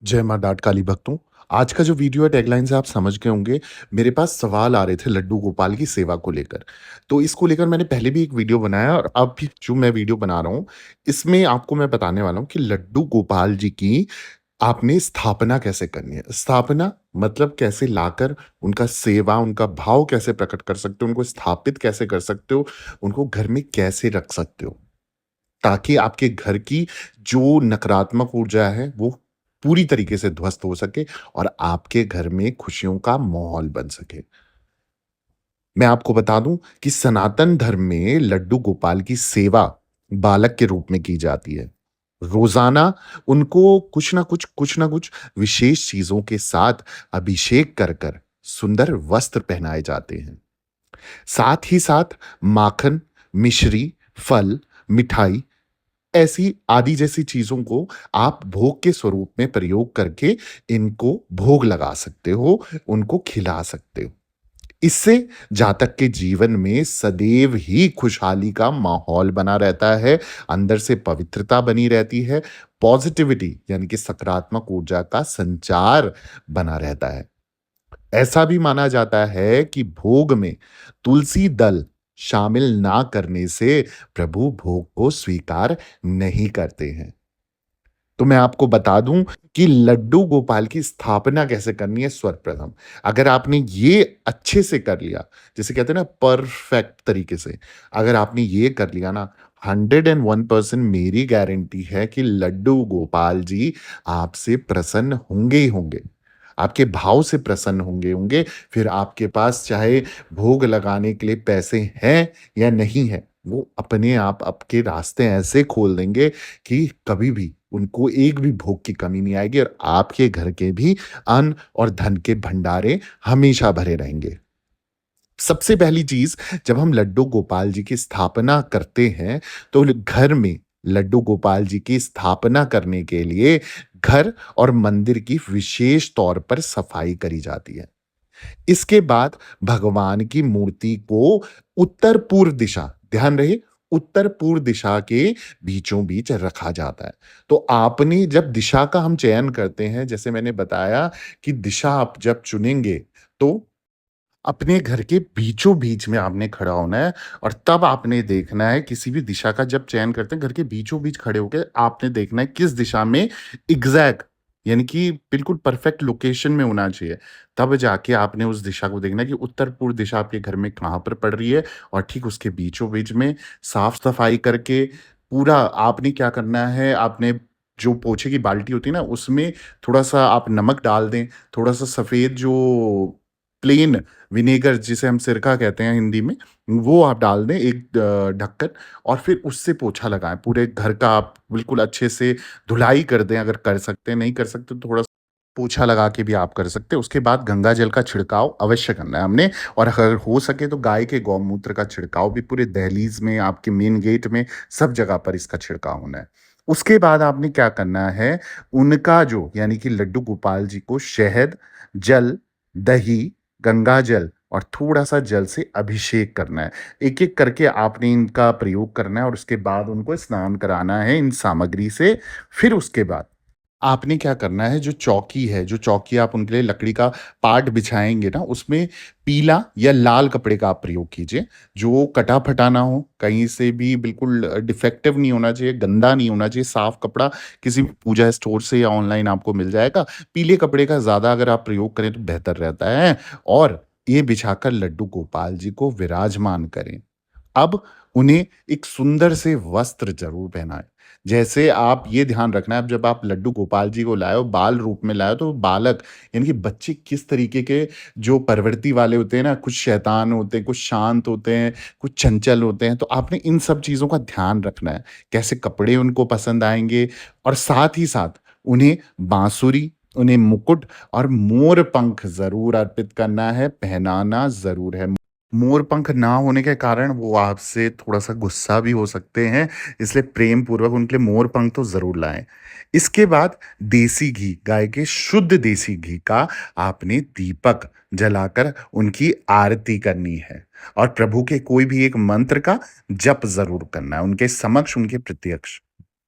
जय माँ डाट काली भक्तों। आज का जो वीडियो है टैगलाइन से आप समझ गए होंगे। मेरे पास सवाल आ रहे थे लड्डू गोपाल की सेवा को लेकर। तो इसको लेकर मैंने पहले भी एक वीडियो बनाया और अब भी जो मैं वीडियो बना रहा हूँ, इसमें आपको मैं बताने वाला हूँ कि लड्डू गोपाल जी की आपने स्थापना कैसे करनी है। स्थापना मतलब कैसे लाकर उनका सेवा, उनका भाव कैसे प्रकट कर सकते हो, उनको स्थापित कैसे कर सकते हो, उनको घर में कैसे रख सकते हो। ताकि आपके घर की जो नकारात्मक ऊर्जा है, वो पूरी तरीके से ध्वस्त हो सके और आपके घर में खुशियों का माहौल बन सके। मैं आपको बता दूं कि सनातन धर्म में लड्डू गोपाल की सेवा बालक के रूप में की जाती है। रोजाना उनको कुछ ना कुछ विशेष चीजों के साथ अभिषेक कर कर सुंदर वस्त्र पहनाए जाते हैं। साथ ही साथ माखन, मिश्री, फल, मिठाई ऐसी आदि जैसी चीज़ों को आप भोग के स्वरूप में प्रयोग करके इनको भोग लगा सकते हो, उनको खिला सकते हो। इससे जातक के जीवन में सदैव ही खुशहाली का माहौल बना रहता है, अंदर से पवित्रता बनी रहती है, पॉजिटिविटी यानी कि सकारात्मक ऊर्जा का संचार बना रहता है। ऐसा भी माना जाता है कि भोग में तुलसी दल शामिल ना करने से प्रभु भोग को स्वीकार नहीं करते हैं। तो मैं आपको बता दूं कि लड्डू गोपाल की स्थापना कैसे करनी है सर्वप्रथम। अगर आपने ये अच्छे से कर लिया, जिसे कहते हैं ना परफेक्ट तरीके से, अगर आपने ये कर लिया ना, 101% मेरी गारंटी है कि लड्डू गोपाल जी आपसे प्रसन्न होंगे ही होंगे। आपके भाव से प्रसन्न होंगे, फिर आपके पास चाहे भोग लगाने के लिए पैसे हैं या नहीं है, वो अपने आप आपके रास्ते ऐसे खोल देंगे कि कभी भी उनको एक भी भोग की कमी नहीं आएगी और आपके घर के भी अन्न और धन के भंडारे हमेशा भरे रहेंगे। सबसे पहली चीज, जब हम लड्डू गोपाल जी की स्थापना करते हैं, तो घर में लड्डू गोपाल जी की स्थापना करने के लिए घर और मंदिर की विशेष तौर पर सफाई करी जाती है। इसके बाद भगवान की मूर्ति को उत्तर पूर्व दिशा, ध्यान रहे, उत्तर पूर्व दिशा के बीचों बीच रखा जाता है। तो आपने जब दिशा का हम चयन करते हैं, जैसे मैंने बताया कि दिशा आप जब चुनेंगे, तो अपने घर के बीचों बीच में आपने खड़ा होना है और तब आपने देखना है, किसी भी दिशा का जब चयन करते हैं, घर के बीचों बीच खड़े होके आपने देखना है किस दिशा में एग्जैक्ट, यानी कि बिल्कुल परफेक्ट लोकेशन में होना चाहिए। तब जाके आपने उस दिशा को देखना है कि उत्तर पूर्व दिशा आपके घर में कहाँ पर पड़ रही है और ठीक उसके बीचों बीच में साफ सफाई करके पूरा आपने क्या करना है, आपने जो पोछे की बाल्टी होती है ना, उसमें थोड़ा सा आप नमक डाल दें, थोड़ा सा सफेद जो प्लेन विनेगर जिसे हम सिरका कहते हैं हिंदी में, वो आप डाल दें एक ढक्कन, और फिर उससे पोछा लगाएँ। पूरे घर का आप बिल्कुल अच्छे से धुलाई कर दें, अगर कर सकते हैं, नहीं कर सकते तो थोड़ा पोछा लगा के भी आप कर सकते हैं। उसके बाद गंगा जल का छिड़काव अवश्य करना है हमने, और अगर हो सके तो गाय के गौमूत्र का छिड़काव भी पूरे दहलीज में, आपके मेन गेट में, सब जगह पर इसका छिड़काव होना है। उसके बाद आपने क्या करना है, उनका जो यानी कि लड्डू गोपाल जी को शहद, जल, दही, गंगा जल और थोड़ा-सा जल से अभिषेक करना है। एक-एक करके आपने इनका प्रयोग करना है और उसके बाद उनको स्नान कराना है इन सामग्री से। फिर उसके बाद आपने क्या करना है, जो चौकी है, जो चौकी आप उनके लिए लकड़ी का पाट बिछाएँगे ना, उसमें पीला या लाल कपड़े का आप प्रयोग कीजिए, जो कटा-फटा ना हो, कहीं से भी बिल्कुल डिफेक्टिव नहीं होना चाहिए, गंदा नहीं होना चाहिए, साफ कपड़ा किसी भी पूजा स्टोर से या ऑनलाइन आपको मिल जाएगा। पीले कपड़े का ज़्यादा अगर आप प्रयोग करें तो बेहतर रहता है, और ये बिछाकर लड्डू गोपाल जी को विराजमान करें। अब उन्हें एक सुंदर से वस्त्र ज़रूर पहनाएँ। जैसे आप ये ध्यान रखना है, अब जब आप लड्डू गोपाल जी को लाए हो, बाल रूप में लाए हो, तो बालक यानी कि बच्चे किस तरीके के जो प्रवृत्ति वाले होते हैं ना, कुछ शैतान होते हैं, कुछ शांत होते हैं, कुछ चंचल होते हैं, तो आपने इन सब चीज़ों का ध्यान रखना है। कैसे कपड़े उनको पसंद आएँगे, और साथ ही साथ उन्हें बाँसुरी, उन्हें मुकुट और मोर पंख ज़रूर अर्पित करना है, पहनाना ज़रूर है। मोर पंख ना होने के कारण वो आपसे थोड़ा-सा गुस्सा भी हो सकते हैं, इसलिए प्रेम पूर्वक उनके लिए मोर पंख तो ज़रूर लाएँ। इसके बाद देसी घी, गाय के शुद्ध देसी घी का आपने दीपक जलाकर उनकी आरती करनी है, और प्रभु के कोई भी एक मंत्र का जप ज़रूर करना है, उनके समक्ष, उनके प्रत्यक्ष।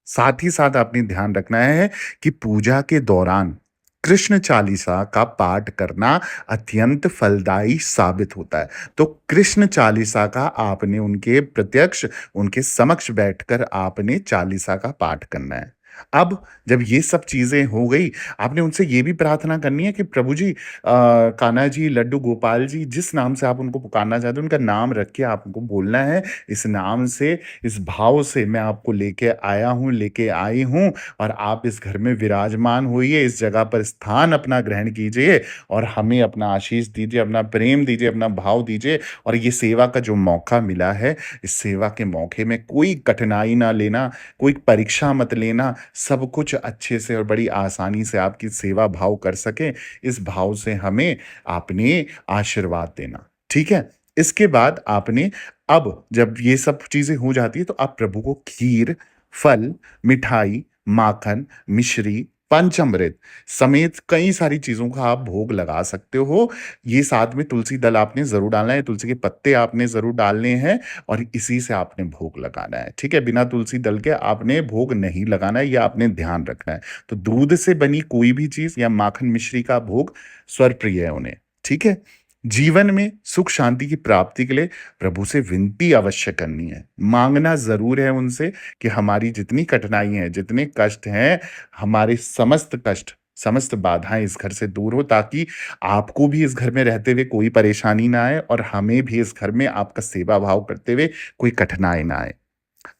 साथ ही साथ आपने ध्यान रखना है कि पूजा के दौरान कृष्ण चालीसा का पाठ करना अत्यंत फलदायी साबित होता है। तो कृष्ण चालीसा का आपने उनके प्रत्यक्ष, उनके समक्ष बैठकर आपने चालीसा का पाठ करना है। अब जब ये सब चीज़ें हो गई, आपने उनसे ये भी प्रार्थना करनी है कि प्रभु जी, कान्हा जी, लड्डू गोपाल जी, जिस नाम से आप उनको पुकारना चाहते हो, उनका नाम रख के आपको बोलना है, इस नाम से, इस भाव से मैं आपको लेके आया हूँ, लेके आई हूँ, और आप इस घर में विराजमान होइए, इस जगह पर स्थान अपना ग्रहण कीजिए और हमें अपना आशीष दीजिए, अपना प्रेम दीजिए, अपना भाव दीजिए। और ये सेवा का जो मौका मिला है, इस सेवा के मौके में कोई कठिनाई ना लेना, कोई परीक्षा मत लेना, सब कुछ अच्छे से और बड़ी आसानी से आपकी सेवा भाव कर सकें, इस भाव से हमें आपने आशीर्वाद देना, ठीक है? इसके बाद आपने, अब जब ये सब चीज़ें हो जाती हैं, तो आप प्रभु को खीर, फल, मिठाई, माखन, मिश्री, पंचामृत समेत कई सारी चीज़ों का आप भोग लगा सकते हो। ये साथ में तुलसी दल आपने ज़रूर डालना है, तुलसी के पत्ते आपने ज़रूर डालने हैं और इसी से आपने भोग लगाना है, ठीक है? बिना तुलसी दल के आपने भोग नहीं लगाना है, ये आपने ध्यान रखना है। तो दूध से बनी कोई भी चीज़ या माखन मिश्री का भोग स्वर्गप्रिय है उन्हें, ठीक है? जीवन में सुख शांति की प्राप्ति के लिए प्रभु से विनती अवश्य करनी है, माँगना ज़रूर है उनसे कि हमारी जितनी कठिनाई हैं, जितने कष्ट हैं, हमारे समस्त कष्ट, समस्त बाधाएँ इस घर से दूर हो, ताकि आपको भी इस घर में रहते हुए कोई परेशानी ना आए और हमें भी इस घर में आपका सेवा भाव करते हुए कोई कठिनाई ना आए।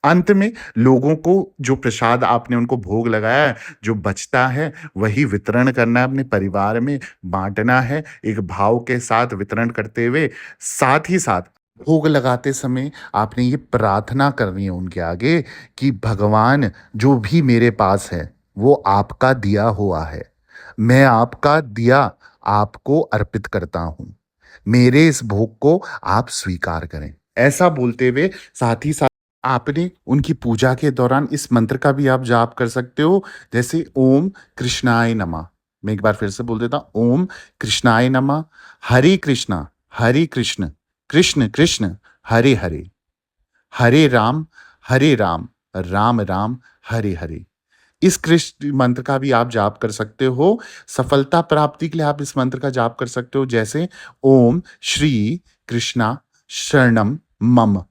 अंत में लोगों को जो प्रसाद आपने उनको भोग लगाया है, जो बचता है वही वितरण करना है, अपने परिवार में बाँटना है, एक भाव के साथ वितरण करते हुए, साथ ही साथ भोग लगाते समय आपने ये प्रार्थना करनी है उनके आगे कि भगवान, जो भी मेरे पास है, वो आपका दिया हुआ है। मैं आपका दिया आपको अर्पित करता हूँ। मेरे इस भोग को आप स्वीकार करें। ऐसा बोलते हुए साथ ही साथ आपने उनकी पूजा के दौरान इस मंत्र का भी आप जाप कर सकते हो, जैसे ओम कृष्णाय नमः। मैं एक बार फिर से बोल देता हूँ, ओम कृष्णाय नमः, हरे कृष्ण, कृष्ण कृष्ण, हरे हरे, हरे राम, राम राम, हरे हरे। इस कृष्ण मंत्र का भी आप जाप कर सकते हो। सफलता प्राप्ति के लिए आप इस मंत्र का जाप कर सकते हो, जैसे ओम श्री कृष्णा शरणम मम।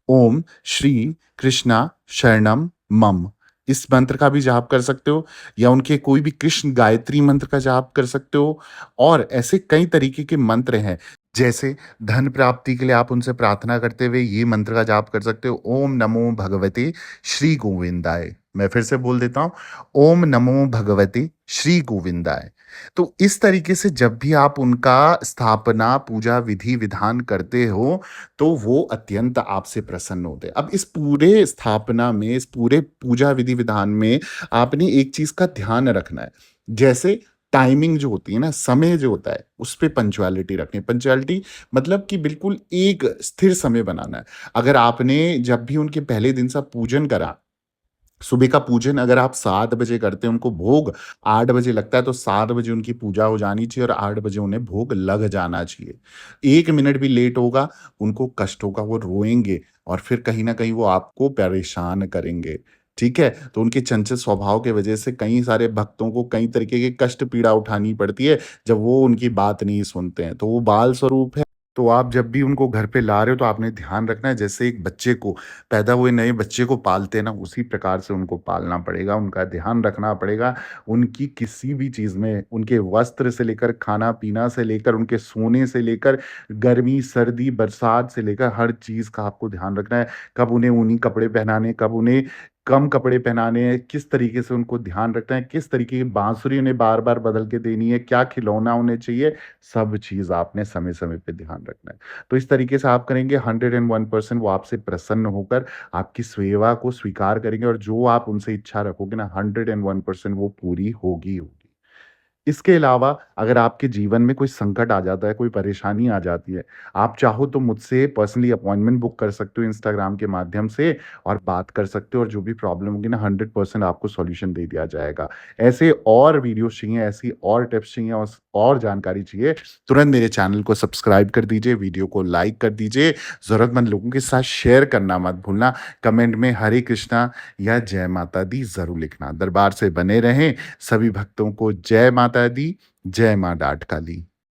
ओम श्री कृष्णा शरणम मम। इस मंत्र का भी जाप कर सकते हो, या उनके कोई भी कृष्ण गायत्री मंत्र का जाप कर सकते हो। और ऐसे कई तरीके के मंत्र हैं, जैसे धन प्राप्ति के लिए आप उनसे प्रार्थना करते हुए ये मंत्र का जाप कर सकते हो, ओम नमो भगवते श्री गोविंदाय। मैं फिर से बोल देता हूँ, ओम नमो भगवते श्री गोविंदाय। तो इस तरीके से जब भी आप उनका स्थापना, पूजा, विधि विधान करते हो, तो वो अत्यंत आपसे प्रसन्न होते हैं। अब इस पूरे स्थापना में, इस पूरे पूजा विधि विधान में आपने एक चीज़ का ध्यान रखना है। जैसे टाइमिंग जो होती है ना, समय जो होता है, उस पे पंक्चुअलिटी रखनी है। पंक्चुअलिटी मतलब कि बिल्कुल एक स्थिर समय बनाना है। अगर आपने जब भी उनके पहले दिन सा पूजन करा, सुबह का पूजन अगर आप 7 बजे करते हैं, उनको भोग 8 बजे लगता है, तो 7 बजे उनकी पूजा हो जानी चाहिए और 8 बजे उन्हें भोग लग जाना चाहिए। 1 मिनट भी लेट होगा, उनको कष्ट होगा, वो रोएँगे और फिर कहीं न कहीं वो आपको परेशान करेंगे, ठीक है? तो उनके चंचल स्वभाव की वजह से कई सारे भक्तों को कई तरीके के कष्ट पीड़ा उठानी पड़ती है, जब वो उनकी बात नहीं सुनते हैं। तो वो बाल स्वरूप है, तो आप जब भी उनको घर पे ला रहे हो, तो आपने ध्यान रखना है, जैसे एक बच्चे को, पैदा हुए नए बच्चे को पालते हैं ना, उसी प्रकार से उनको पालना पड़ेगा, उनका ध्यान रखना पड़ेगा। उनकी किसी भी चीज़ में, उनके वस्त्र से लेकर, खाना-पीना से लेकर, उनके सोने से लेकर, गर्मी, सर्दी, बरसात से लेकर हर चीज़ का आपको ध्यान रखना है। कब उन्हें ऊनी कपड़े पहनाने, कब उन्हें कम कपड़े पहनाने हैं, किस तरीके से उनको ध्यान रखना है, किस तरीके की बाँसुरी उन्हें बार-बार बदल के देनी है, क्या खिलौना उन्हें चाहिए, सब चीज़ आपने समय-समय पे ध्यान रखना है। तो इस तरीके से आप करेंगे, 101% वो आपसे प्रसन्न होकर आपकी सेवा को स्वीकार करेंगे और जो आप उनसे इच्छा रखोगे ना, 101% वो पूरी होगी होगी। इसके अलावा अगर आपके जीवन में कोई संकट आ जाता है, कोई परेशानी आ जाती है, आप चाहो तो मुझसे पर्सनली अपॉइंटमेंट बुक कर सकते हो इंस्टाग्राम के माध्यम से और बात कर सकते हो, और जो भी प्रॉब्लम होगी ना, 100% आपको सॉल्यूशन दे दिया जाएगा। ऐसे और वीडियोज़ चाहिए, ऐसी और टिप्स चाहिए और जानकारी चाहिए, तुरंत मेरे चैनल को सब्सक्राइब कर दीजिए, वीडियो को लाइक कर दीजिए, ज़रूरतमंद लोगों के साथ शेयर करना मत भूलना, कमेंट में हरे कृष्णा या जय माता दी ज़रूर लिखना। दरबार से बने रहें, सभी भक्तों को जय माता माता दी, जय माँ डाठ काली।